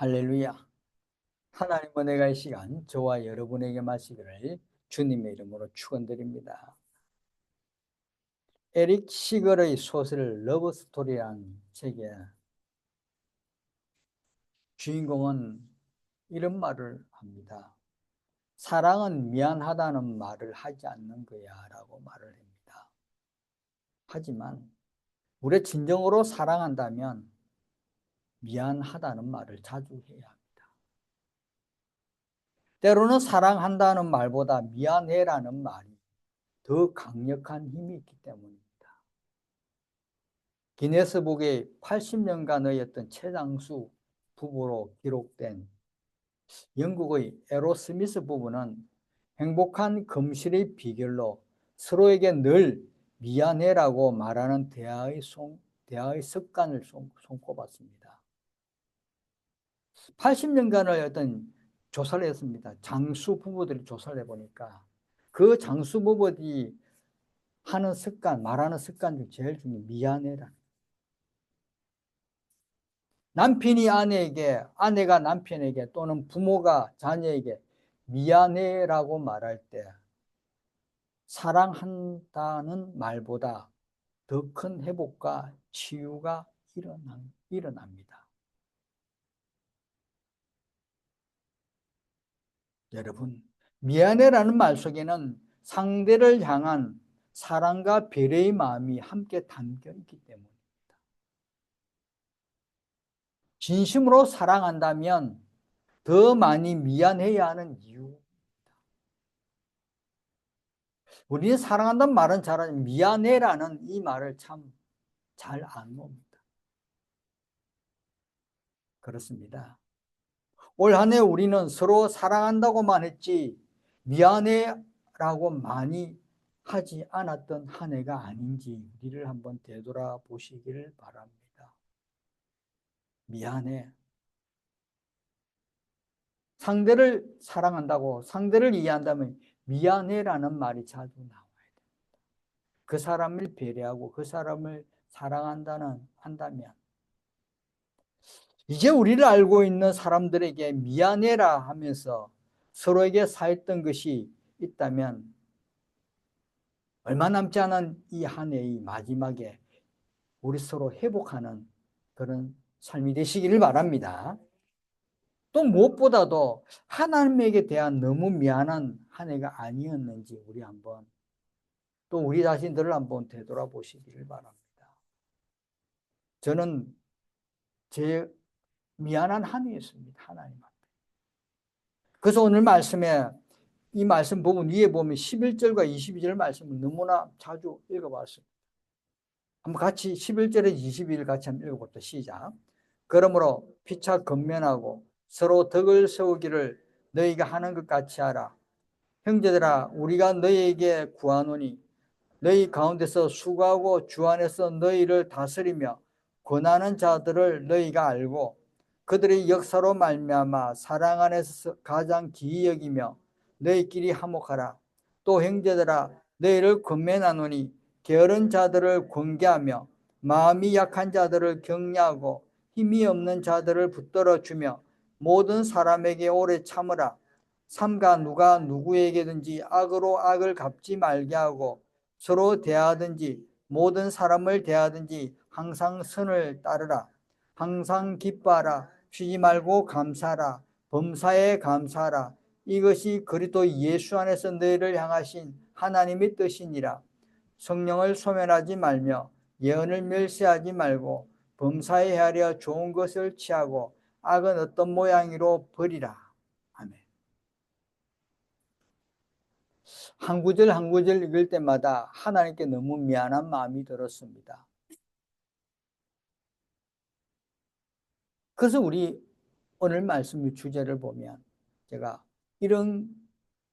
할렐루야. 하나님 은혜가 이 시간 저와 여러분에게 마시기를 주님의 이름으로 축원드립니다. 에릭 시걸의 소설 러브 스토리라는 책의 주인공은 이런 말을 합니다. 사랑은 미안하다는 말을 하지 않는 거야 라고 말을 합니다. 하지만 우리 진정으로 사랑한다면 미안하다는 말을 자주 해야 합니다. 때로는 사랑한다는 말보다 미안해라는 말이 더 강력한 힘이 있기 때문입니다. 기네스북에 80년간의 최장수 부부로 기록된 영국의 에로스미스 부부는 행복한 금실의 비결로 서로에게 늘 미안해라고 말하는 대화의 습관을 손꼽았습니다. 80년간의 조사를 했습니다. 장수 부부들이 조사를 해보니까 그 장수 부부들이 하는 습관, 말하는 습관 중 제일 중요한 미안해라. 남편이 아내에게, 아내가 남편에게 또는 부모가 자녀에게 미안해라고 말할 때 사랑한다는 말보다 더 큰 회복과 치유가 일어납니다. 여러분, 미안해라는 말 속에는 상대를 향한 사랑과 배려의 마음이 함께 담겨 있기 때문입니다. 진심으로 사랑한다면 더 많이 미안해야 하는 이유. 우리는 사랑한다는 말은 잘하지만 미안해라는 이 말을 참 잘 안 봅니다. 그렇습니다. 올 한 해 우리는 서로 사랑한다고만 했지 미안해라고 많이 하지 않았던 한 해가 아닌지 우리를 한번 되돌아보시기를 바랍니다. 미안해. 상대를 사랑한다고 상대를 이해한다면 미안해라는 말이 자주 나와야 됩니다. 그 사람을 배려하고 그 사람을 한다면 이제 우리를 알고 있는 사람들에게 미안해라 하면서 서로에게 사했던 것이 있다면 얼마 남지 않은 이 한 해의 마지막에 우리 서로 회복하는 그런 삶이 되시기를 바랍니다. 또 무엇보다도 하나님에게 대한 너무 미안한 한 해가 아니었는지 또 우리 자신들을 한번 되돌아보시기를 바랍니다. 저는 제 미안한 한 해였습니다. 하나님 앞에. 그래서 오늘 이 말씀 부분 위에 보면 11절과 22절 말씀을 너무나 자주 읽어봤습니다. 한번 같이 11절에 22절 같이 한번 읽어봅시다. 시작. 그러므로 피차 건면하고 서로 덕을 세우기를 너희가 하는 것 같이 하라. 형제들아 우리가 너희에게 구하노니 너희 가운데서 수고하고 주 안에서 너희를 다스리며 권하는 자들을 너희가 알고 그들의 역사로 말미암아 사랑 안에서 가장 기이 여기며 너희끼리 화목하라. 또 형제들아 너희를 권면하노니 게으른 자들을 권계하며 마음이 약한 자들을 격려하고 힘이 없는 자들을 붙들어 주며 모든 사람에게 오래 참으라. 삼가 누가 누구에게든지 악으로 악을 갚지 말게 하고 서로 대하든지 모든 사람을 대하든지 항상 선을 따르라. 항상 기뻐하라. 쉬지 말고 감사하라. 범사에 감사하라. 이것이 그리스도 예수 안에서 너희를 향하신 하나님의 뜻이니라. 성령을 소멸하지 말며 예언을 멸시하지 말고 범사에 헤아려 좋은 것을 취하고 악은 어떤 모양이로 버리라. 아멘. 한 구절 한 구절 읽을 때마다 하나님께 너무 미안한 마음이 들었습니다. 그래서 우리 오늘 말씀의 주제를 보면 제가 이런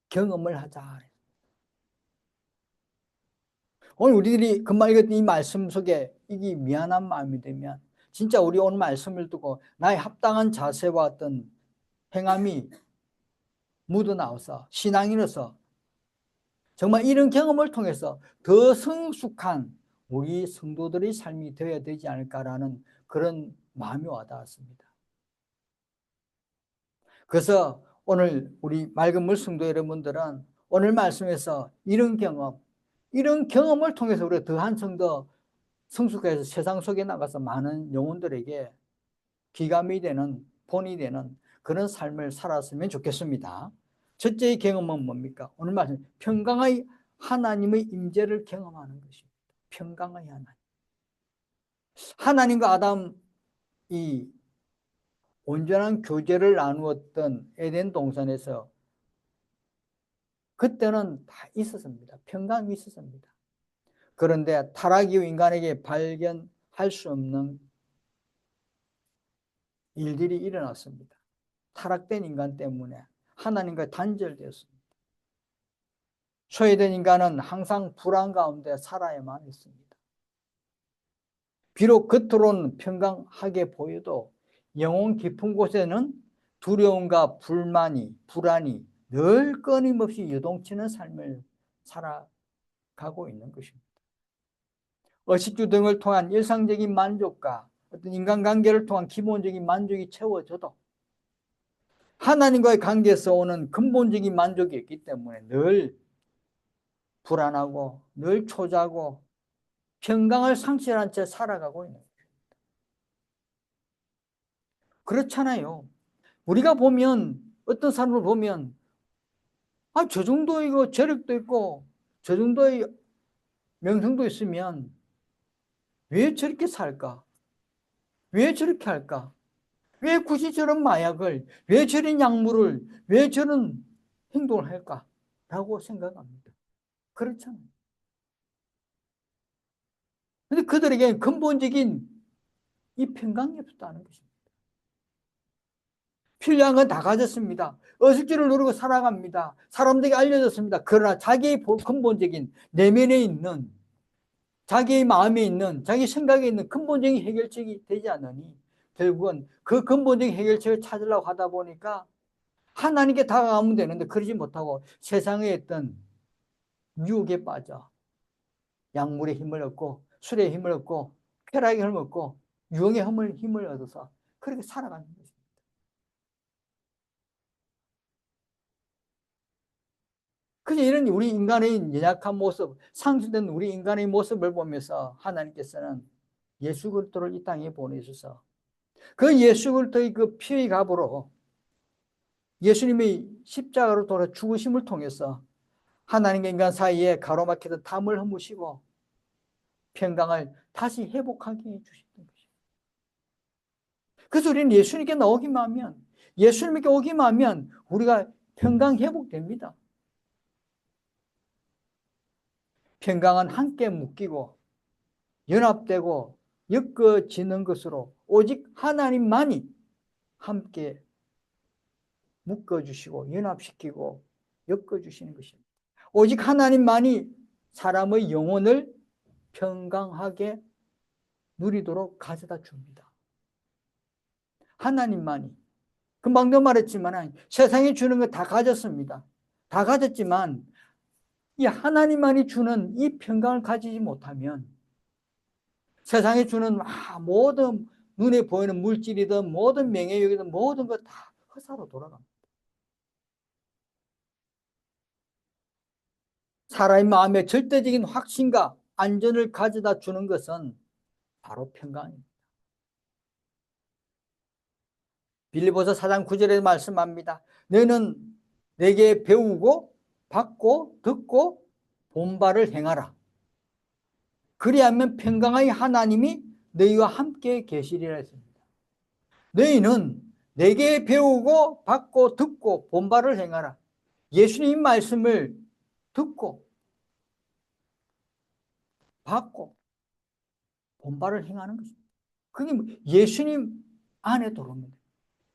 경험을 하자. 오늘 우리들이 금방 읽었던 이 말씀 속에 이게 미안한 마음이 되면 진짜 우리 오늘 말씀을 두고 나의 합당한 자세와 어떤 행함이 묻어나와서 신앙인으로서 정말 이런 경험을 통해서 더 성숙한 우리 성도들의 삶이 되어야 되지 않을까라는 그런 마음이 와닿았습니다. 그래서 오늘 우리 맑은 물 성도 여러분들은 오늘 말씀에서 이런 경험을 통해서 우리가 더한 성도 성숙해서 세상 속에 나가서 많은 영혼들에게 기감이 되는, 본이 되는 그런 삶을 살았으면 좋겠습니다. 첫째의 경험은 뭡니까? 오늘 말씀 평강의 하나님의 임재를 경험하는 것입니다. 평강의 하나님. 하나님과 아담이 온전한 교제를 나누었던 에덴 동산에서 그때는 다 있었습니다. 평강이 있었습니다. 그런데 타락 이후 인간에게 발견할 수 없는 일들이 일어났습니다. 타락된 인간 때문에 하나님과 단절되었습니다. 소외된 인간은 항상 불안 가운데 살아야만 했습니다. 비록 겉으로는 평강하게 보여도 영혼 깊은 곳에는 두려움과 불안이 늘 끊임없이 요동치는 삶을 살아가고 있는 것입니다. 의식주 등을 통한 일상적인 만족과 어떤 인간관계를 통한 기본적인 만족이 채워져도 하나님과의 관계에서 오는 근본적인 만족이 있기 때문에 늘 불안하고 늘 초조하고 평강을 상실한 채 살아가고 있는 거예요. 그렇잖아요. 우리가 보면 어떤 사람을 보면 저 정도 이거 재력도 있고 저 정도의 명성도 있으면 왜 저렇게 살까? 왜 저렇게 할까? 왜 굳이 저런 마약을, 왜 저런 약물을, 왜 저런 행동을 할까? 라고 생각합니다. 그렇잖아요. 근데 그들에게 근본적인 이 평강이 없었다는 것입니다. 필요한 건 다 가졌습니다. 의식주를 누리고 살아갑니다. 사람들에게 알려졌습니다. 그러나 자기의 근본적인 내면에 있는 자기의 마음에 있는 자기 생각에 있는 근본적인 해결책이 되지 않으니 결국은 그 근본적인 해결책을 찾으려고 하다 보니까 하나님께 다가가면 되는데 그러지 못하고 세상에 있던 유혹에 빠져 약물의 힘을 얻고 술의 힘을 얻고 쾌락의 힘을 얻고 유혹의 힘을 얻어서 그렇게 살아가는 거죠. 그래서 이런 우리 인간의 연약한 모습, 상실된 우리 인간의 모습을 보면서 하나님께서는 예수 그리스도를 이 땅에 보내셔서 그 예수 그리스도의 그 피의 값으로 예수님의 십자가로 돌아 죽으심을 통해서 하나님과 인간 사이에 가로막히던 담을 허무시고 평강을 다시 회복하게 해주셨던 것입니다. 그래서 우리는 예수님께 나오기만 하면, 예수님께 오기만 하면 우리가 평강 회복됩니다. 평강은 함께 묶이고 연합되고 엮어지는 것으로 오직 하나님만이 함께 묶어주시고 연합시키고 엮어주시는 것입니다. 오직 하나님만이 사람의 영혼을 평강하게 누리도록 가져다 줍니다. 하나님만이. 금방도 말했지만 세상이 주는 거 다 가졌습니다. 다 가졌지만 이 하나님만이 주는 이 평강을 가지지 못하면 세상에 주는 모든 눈에 보이는 물질이든 모든 명예욕이든 모든 것 다 헛사로 돌아갑니다. 사람의 마음에 절대적인 확신과 안전을 가져다 주는 것은 바로 평강입니다. 빌립보서 4장 9절에 말씀합니다. 너는 내게 배우고 받고 듣고 본바를 행하라. 그리하면 평강의 하나님이 너희와 함께 계시리라 했습니다. 너희는 내게 배우고 받고 듣고 본바를 행하라. 예수님 말씀을 듣고 받고 본바를 행하는 것입니다. 그게 예수님 안에 들어옵니다.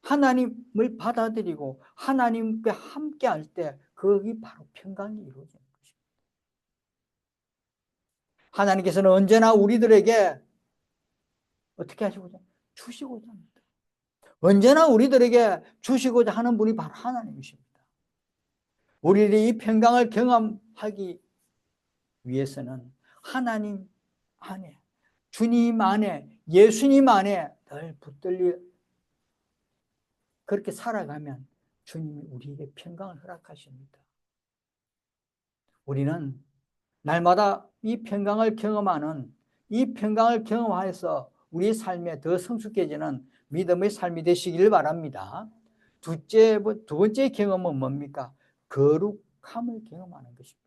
하나님을 받아들이고 하나님과 함께 할 때 그게 바로 평강이 이루어지는 것입니다. 하나님께서는 언제나 우리들에게 어떻게 하시고자? 주시고자 합니다. 언제나 우리들에게 주시고자 하는 분이 바로 하나님이십니다. 우리들이 이 평강을 경험하기 위해서는 하나님 안에, 주님 안에, 예수님 안에 늘 붙들려 그렇게 살아가면 주님이 우리에게 평강을 허락하십니다. 우리는 날마다 이 평강을 경험하는, 이 평강을 경험하여서 우리 삶에 더 성숙해지는 믿음의 삶이 되시기를 바랍니다. 두 번째 경험은 뭡니까? 거룩함을 경험하는 것입니다.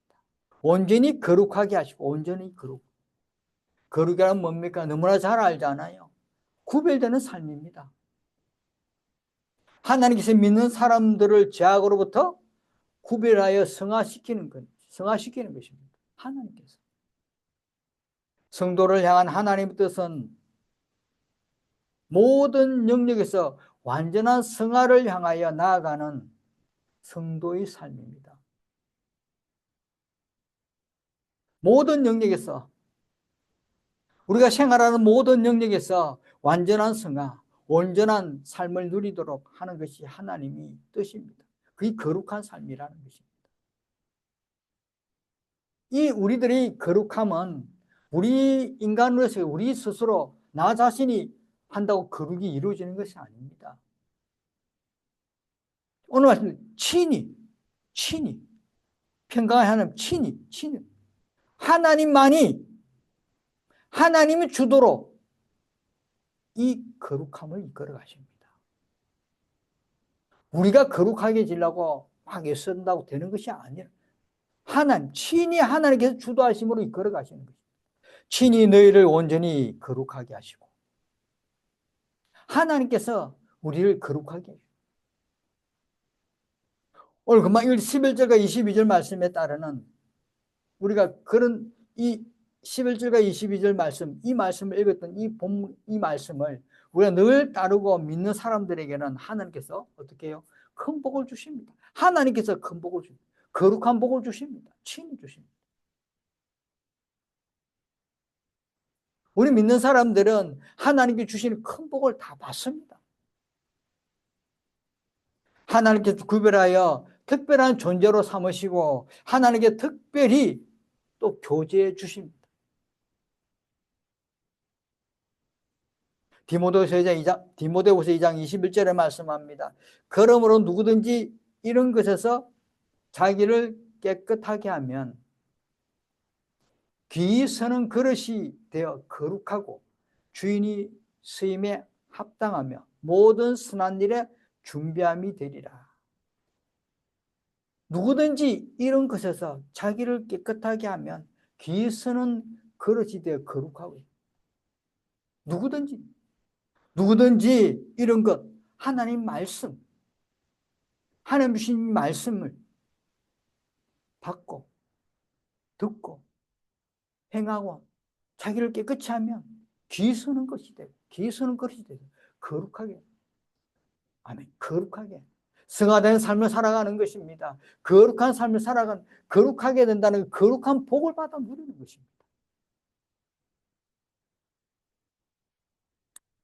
온전히 거룩하게 하시고, 온전히 거룩이란 뭡니까? 너무나 잘 알잖아요. 구별되는 삶입니다. 하나님께서 믿는 사람들을 죄악으로부터 구별하여 성화시키는 것입니다. 하나님께서. 성도를 향한 하나님의 뜻은 모든 영역에서 완전한 성화를 향하여 나아가는 성도의 삶입니다. 모든 영역에서, 우리가 생활하는 모든 영역에서 완전한 성화, 온전한 삶을 누리도록 하는 것이 하나님의 뜻입니다. 그게 거룩한 삶이라는 것입니다. 이 우리들의 거룩함은 우리 인간으로서 우리 스스로 나 자신이 한다고 거룩이 이루어지는 것이 아닙니다. 오늘 말씀 친히 평강의 하나님 친히 하나님이 주도로 이 거룩함을 이끌어 가십니다. 우리가 거룩하게 지려고 막 애쓴다고 되는 것이 아니라 친히 하나님께서 주도하심으로 이끌어 가시는 것입니다. 친히 너희를 온전히 거룩하게 하시고 하나님께서 우리를 거룩하게 해주십니다. 오늘 금방 11절과 22절 말씀에 따르는 우리가 그런 이 11절과 22절 말씀, 이 말씀을 읽었던 이 말씀을 우리가 늘 따르고 믿는 사람들에게는 하나님께서 어떻게 해요? 큰 복을 주십니다. 하나님께서 큰 복을 주십니다. 거룩한 복을 주십니다. 친히 주십니다. 우리 믿는 사람들은 하나님께 주시는 큰 복을 다 받습니다. 하나님께서 구별하여 특별한 존재로 삼으시고 하나님께 특별히 또 교제해 주십니다. 디모데후서 2장 21절에 말씀합니다. 그러므로 누구든지 이런 것에서 자기를 깨끗하게 하면 귀히 서는 그릇이 되어 거룩하고 주인이 쓰임에 합당하며 모든 선한 일에 준비함이 되리라. 누구든지 이런 것에서 자기를 깨끗하게 하면 귀히 서는 그릇이 되어 거룩하고 누구든지 이런 것 하나님 말씀 하나님 주신 말씀을 받고 듣고 행하고 자기를 깨끗이 하면 귀히 서는 것이 되고 거룩하게 아멘 거룩하게 성화된 삶을 살아가는 것입니다. 거룩한 삶을 거룩하게 된다는 거룩한 복을 받아 누리는 것입니다.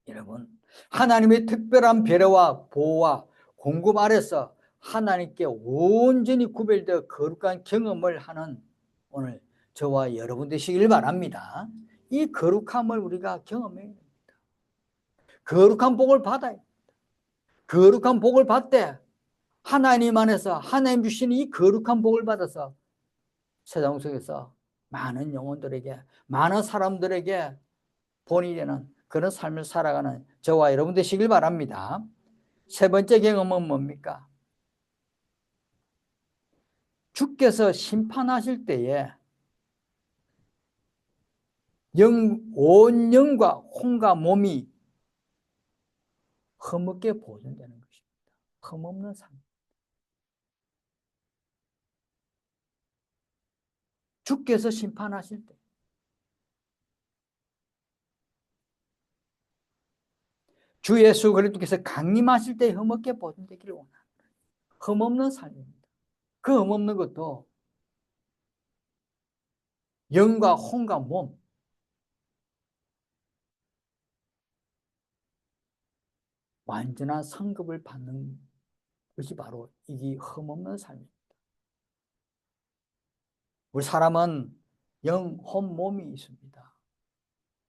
여러분 하나님의 특별한 배려와 보호와 공급 아래서 하나님께 온전히 구별되어 거룩한 경험을 하는 오늘 저와 여러분 되시길 바랍니다. 이 거룩함을 우리가 경험해야 됩니다. 거룩한 복을 받아야 됩니다. 거룩한 복을 받되 하나님 안에서 하나님 주시는 이 거룩한 복을 받아서 세상 속에서 많은 영혼들에게 많은 사람들에게 본이 되는 그런 삶을 살아가는 저와 여러분 되시길 바랍니다. 세 번째 경험은 뭡니까? 주께서 심판하실 때에 온 영과 혼과 몸이 흠없게 보존되는 것입니다. 흠없는 삶. 주께서 심판하실 때 주 예수 그리스도께서 강림하실 때 흠없게 보존되기를 원합니다. 흠없는 삶입니다. 그 흠없는 것도 영과 혼과 몸 완전한 상급을 받는 것이 바로 이게 흠없는 삶입니다. 우리 사람은 영, 혼, 몸이 있습니다.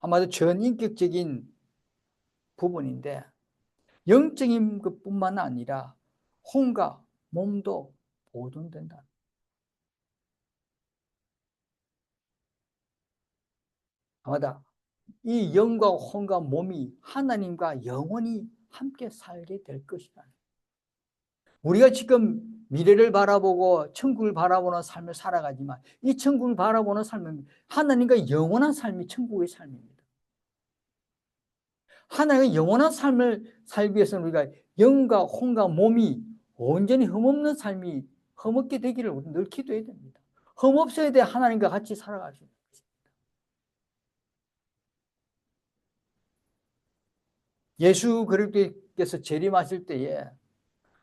아마도 전인격적인 부분인데 영적인 것뿐만 아니라 혼과 몸도 보존된다. 맞다. 이 영과 혼과 몸이 하나님과 영원히 함께 살게 될 것이다. 우리가 지금 미래를 바라보고 천국을 바라보는 삶을 살아가지만 이 천국을 바라보는 삶은 하나님과 영원한 삶이 천국의 삶입니다. 하나님의 영원한 삶을 살기 위해서는 우리가 영과 혼과 몸이 온전히 흠없는 삶이 흠없게 되기를 우리 늘 기도해야 됩니다. 흠없어야 돼 하나님과 같이 살아갈 수 있습니다. 예수 그리스도께서 재림하실 때에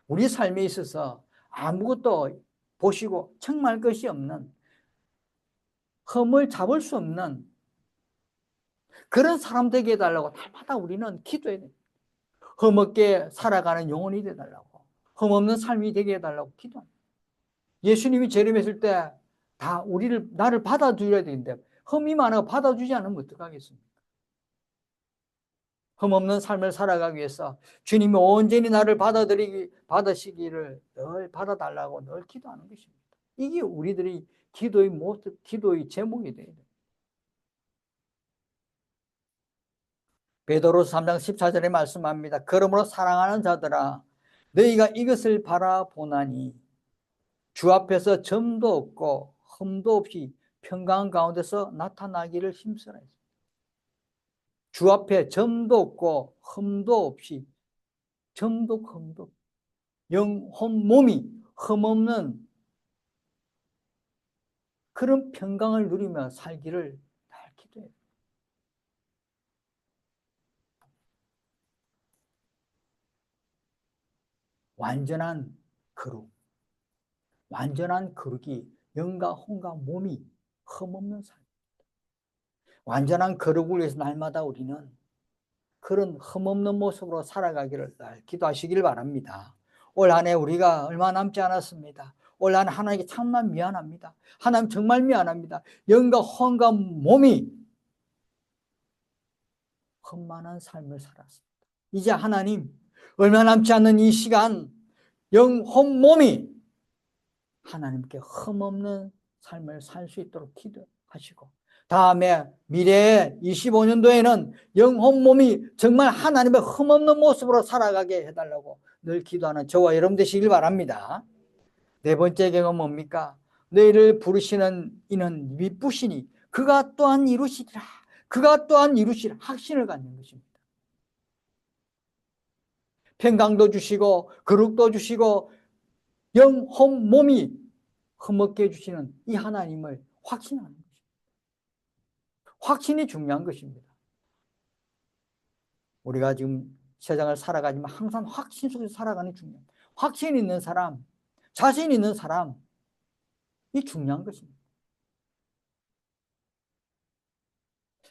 우리 삶에 있어서 아무것도 보시고 청말 것이 없는 흠을 잡을 수 없는 그런 사람 되게 해달라고 날마다 우리는 기도해야 됩니다. 흠없게 살아가는 영혼이 되달라고 흠없는 삶이 되게 해달라고 기도합니다. 예수님이 재림했을 때 다 나를 받아주셔야 되는데 흠이 많아 받아주지 않으면 어떡하겠습니까? 흠없는 삶을 살아가기 위해서 주님이 온전히 나를 받으시기를 늘 받아달라고 늘 기도하는 것입니다. 이게 우리들이 기도의 모습, 기도의 제목이 돼야 돼요. 베드로서 3장 14절에 말씀합니다. 그러므로 사랑하는 자들아 너희가 이것을 바라보나니 주 앞에서 점도 없고 흠도 없이 평강 가운데서 나타나기를 힘쓰라. 주 앞에 점도 없고 흠도 없이 점도 흠도 영혼 몸이 흠없는 그런 평강을 누리며 살기를 날 기도해요. 완전한 거룩, 완전한 거룩이 영과 혼과 몸이 흠없는 삶. 완전한 거룩을 위해서 날마다 우리는 그런 흠없는 모습으로 살아가기를 날 기도하시길 바랍니다. 올 한 해 우리가 얼마 남지 않았습니다. 올 한 해 하나님께 참만 미안합니다. 하나님 정말 미안합니다. 영과 혼과 몸이 흠만한 삶을 살았습니다. 이제 하나님 얼마 남지 않는 이 시간 영혼 몸이 하나님께 흠없는 삶을 살 수 있도록 기도하시고 다음에 미래에 25년도에는 영혼 몸이 정말 하나님의 흠없는 모습으로 살아가게 해달라고 늘 기도하는 저와 여러분 되시길 바랍니다. 네 번째 경험은 뭡니까? 너희를 부르시는 이는 미쁘시니 그가 또한 이루시리라. 그가 또한 이루시리라. 확신을 갖는 것입니다. 평강도 주시고 거룩도 주시고 영혼 몸이 흠없게 해주시는 이 하나님을 확신하는 것입니다. 확신이 중요한 것입니다. 우리가 지금 세상을 살아가지만 항상 확신 속에서 살아가는 게 중요합니다. 확신 있는 사람, 자신 있는 사람이 중요한 것입니다.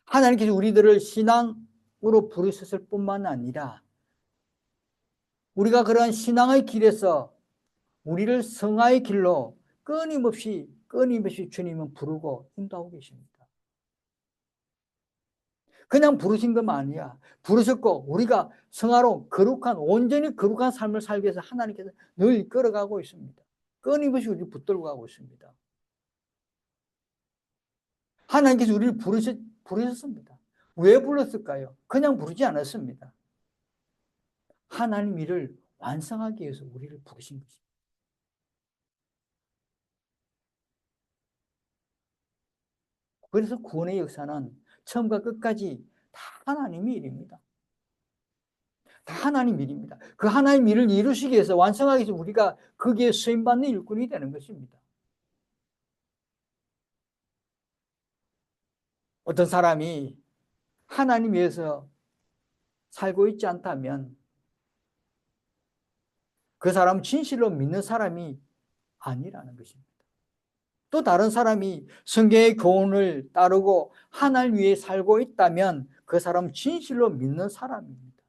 하나님께서 우리들을 신앙으로 부르셨을 뿐만 아니라 우리가 그러한 신앙의 길에서 우리를 성화의 길로 끊임없이 주님은 부르고 인도하고 계십니다. 그냥 부르신 것만 아니야. 부르셨고 우리가 성화로 거룩한 온전히 거룩한 삶을 살기 위해서 하나님께서 늘 끌어가고 있습니다. 끊임없이 우리를 붙들고 가고 있습니다. 하나님께서 우리를 부르셨습니다. 왜 불렀을까요? 그냥 부르지 않았습니다. 하나님 일을 완성하기 위해서 우리를 부르신 것입니다. 그래서 구원의 역사는 처음과 끝까지 다 하나님의 일입니다. 다 하나님 일입니다. 그 하나님 일을 이루시기 위해서 완성하기 위해서 우리가 거기에 쓰임받는 일꾼이 되는 것입니다. 어떤 사람이 하나님 위해서 살고 있지 않다면 그 사람은 진실로 믿는 사람이 아니라는 것입니다. 또 다른 사람이 성경의 교훈을 따르고 하나님 위해 살고 있다면 그 사람은 진실로 믿는 사람입니다.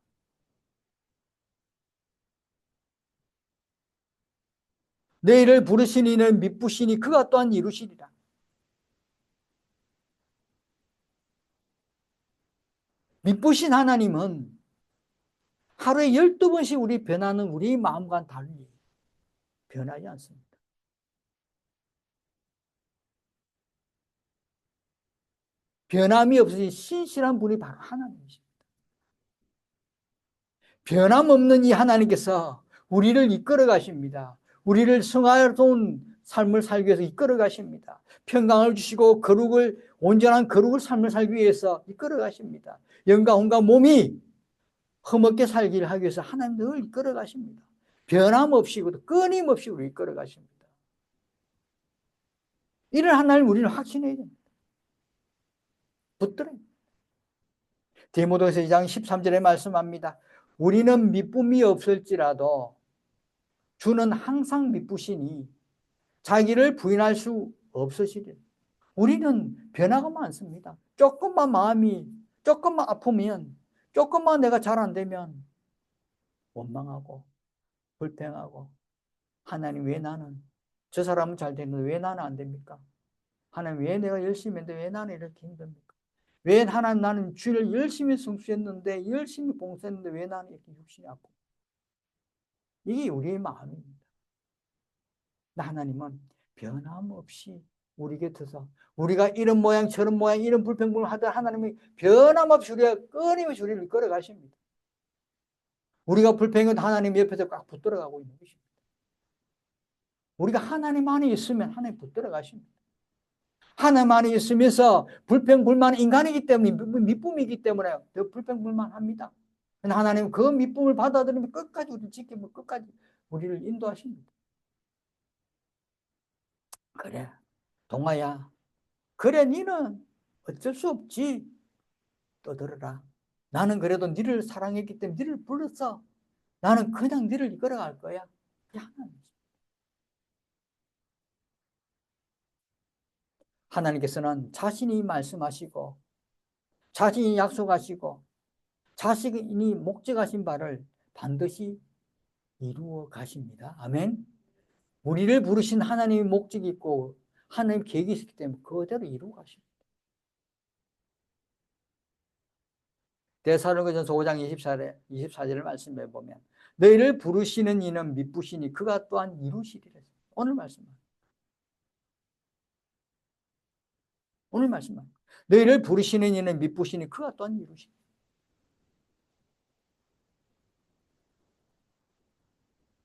너희를 부르신 이는 미쁘시니 그가 또한 이루시리라. 미쁘신 하나님은 하루에 12번씩 우리 변하는 우리 마음과는 달리 변하지 않습니다. 변함이 없으신 신실한 분이 바로 하나님이십니다. 변함없는 이 하나님께서 우리를 이끌어 가십니다. 우리를 성화로운 삶을 살기 위해서 이끌어 가십니다. 평강을 주시고 온전한 거룩을 삶을 살기 위해서 이끌어 가십니다. 영과 혼과 몸이 흠없게 살기를 하기 위해서 하나님 늘 이끌어 가십니다. 변함없이 끊임없이 우리 이끌어 가십니다. 이런 하나님 우리는 확신해야 됩니다. 붙들어요. 디모데후서 2장 13절에 말씀합니다. 우리는 미쁨이 없을지라도 주는 항상 미쁘시니 자기를 부인할 수 없으시리라. 우리는 변화가 많습니다. 조금만 아프면, 조금만 내가 잘 안 되면 원망하고 불평하고, 하나님 왜 나는, 저 사람은 잘 되는데 왜 나는 안 됩니까? 하나님 왜 내가 열심히 했는데 왜 나는 이렇게 힘듭니까? 왜 하나님 나는 주를 열심히 성수했는데, 열심히 봉사했는데 왜 나는 이렇게 육신이 아프고? 이게 우리의 마음입니다. 하나님은 변함없이 우리 곁에서 우리가 이런 모양 저런 모양 이런 불평불만 하던 하나님이 변함없이 우리가 끊임없이 우리를 이끌어 가십니다. 우리가 불평은 하나님 옆에서 꽉 붙들어 가고 있는 것입니다. 우리가 하나님 안에 있으면 하나님 붙들어 가십니다. 하나님 안에 있으면서 불평불만 인간이기 때문에 미쁨이기 때문에 불평불만합니다. 하나님 그 미쁨을 받아들이면 끝까지 우리를 지키면 끝까지 우리를 인도하십니다. 그래 동아야, 그래 니는 어쩔 수 없지. 떠들어라. 나는 그래도 니를 사랑했기 때문에 니를 불렀어. 나는 그냥 니를 이끌어갈 거야. 하나님께서는 자신이 말씀하시고 자신이 약속하시고 자신이 목적하신 바를 반드시 이루어 가십니다. 아멘. 우리를 부르신 하나님의 목적이 있고 하나님의 계획이 있기 때문에 그대로 이루어 가십니다. 데살로니가전서 5장 24절을 말씀해 보면 너희를 부르시는 이는 미쁘시니 그가 또한 이루시리라. 오늘 말씀입니다. 오늘 말씀입니다. 너희를 부르시는 이는 미쁘시니 그가 또한 이루시리라.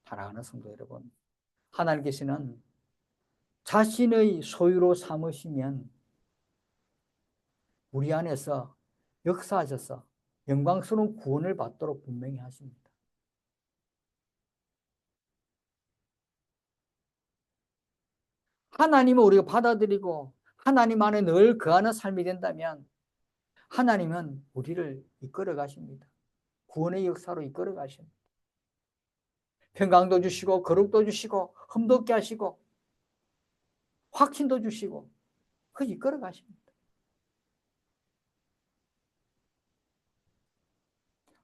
사랑하는 성도 여러분, 하나님께서는 자신의 소유로 삼으시면 우리 안에서 역사하셔서 영광스러운 구원을 받도록 분명히 하십니다. 하나님을 우리가 받아들이고 하나님 안에 늘 거하는 삶이 된다면 하나님은 우리를 이끌어 가십니다. 구원의 역사로 이끌어 가십니다. 평강도 주시고 거룩도 주시고 흠도 없게 하시고 확신도 주시고 그 이끌어 가십니다.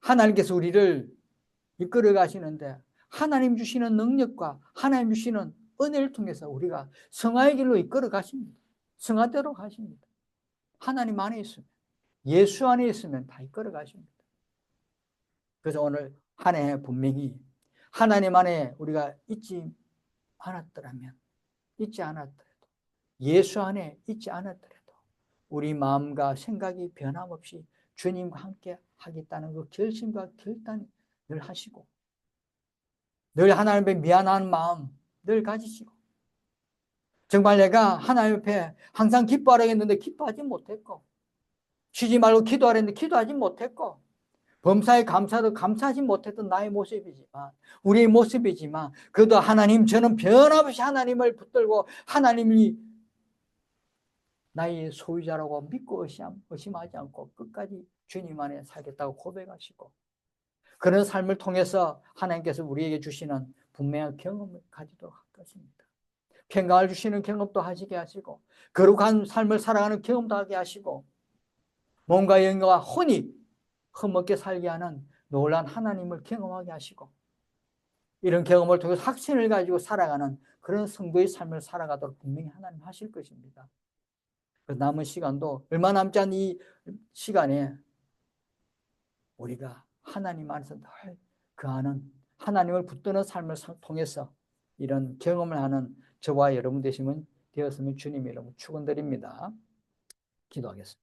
하나님께서 우리를 이끌어 가시는데 하나님 주시는 능력과 하나님 주시는 은혜를 통해서 우리가 성화의 길로 이끌어 가십니다. 성화대로 가십니다. 하나님 안에 있으면, 예수 안에 있으면 다 이끌어 가십니다. 그래서 오늘 한 해 분명히 하나님 안에 우리가 있지 않았더라도 예수 안에 있지 않았더라도 우리 마음과 생각이 변함없이 주님과 함께 하겠다는 그 결심과 결단을 늘 하시고 늘 하나님 앞에 미안한 마음 늘 가지시고 정말 내가 하나님 앞에 항상 기뻐하려 했는데 기뻐하지 못했고 쉬지 말고 기도하려 했는데 기도하지 못했고 범사에 감사도 감사하지 못했던 나의 모습이지만 우리의 모습이지만 그래도 하나님 저는 변함없이 하나님을 붙들고 하나님이 나의 소유자라고 믿고 의심하지 않고 끝까지 주님 안에 살겠다고 고백하시고 그런 삶을 통해서 하나님께서 우리에게 주시는 분명한 경험을 가지도록 할 것입니다. 평강을 주시는 경험도 하시게 하시고 거룩한 삶을 살아가는 경험도 하게 하시고 몸과 영과 혼이 흠없게 살게 하는 놀라운 하나님을 경험하게 하시고 이런 경험을 통해서 확신을 가지고 살아가는 그런 성도의 삶을 살아가도록 분명히 하나님 하실 것입니다. 남은 시간도 얼마 남지 않은 이 시간에 우리가 하나님 안에서 늘 거하는 하나님을 붙드는 삶을 통해서 이런 경험을 하는 저와 여러분 되었으면 주님 이름으로 축원드립니다. 기도하겠습니다.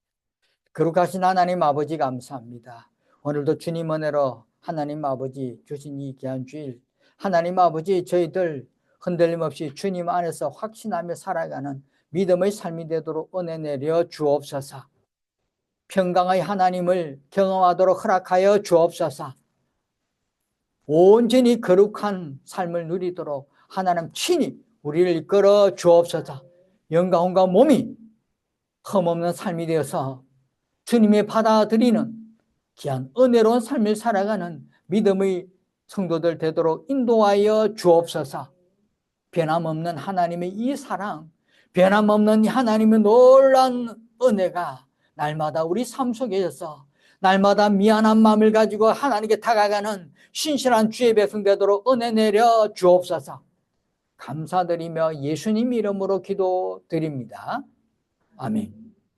거룩하신 하나님 아버지 감사합니다. 오늘도 주님 은혜로 하나님 아버지 주신 이 귀한 주일, 하나님 아버지 저희들 흔들림 없이 주님 안에서 확신하며 살아가는 믿음의 삶이 되도록 은혜 내려 주옵소서. 평강의 하나님을 경험하도록 허락하여 주옵소서. 온전히 거룩한 삶을 누리도록 하나님 친히 우리를 이끌어 주옵소서. 영광과 몸이 흠없는 삶이 되어서 주님의 받아들이는 귀한 은혜로운 삶을 살아가는 믿음의 성도들 되도록 인도하여 주옵소서. 변함없는 하나님의 이 사랑, 변함없는 하나님의 놀라운 은혜가 날마다 우리 삶 속에서 날마다 미안한 마음을 가지고 하나님께 다가가는 신실한 주의 백성 되도록 은혜 내려 주옵소서. 감사드리며 예수님 이름으로 기도드립니다. 아멘.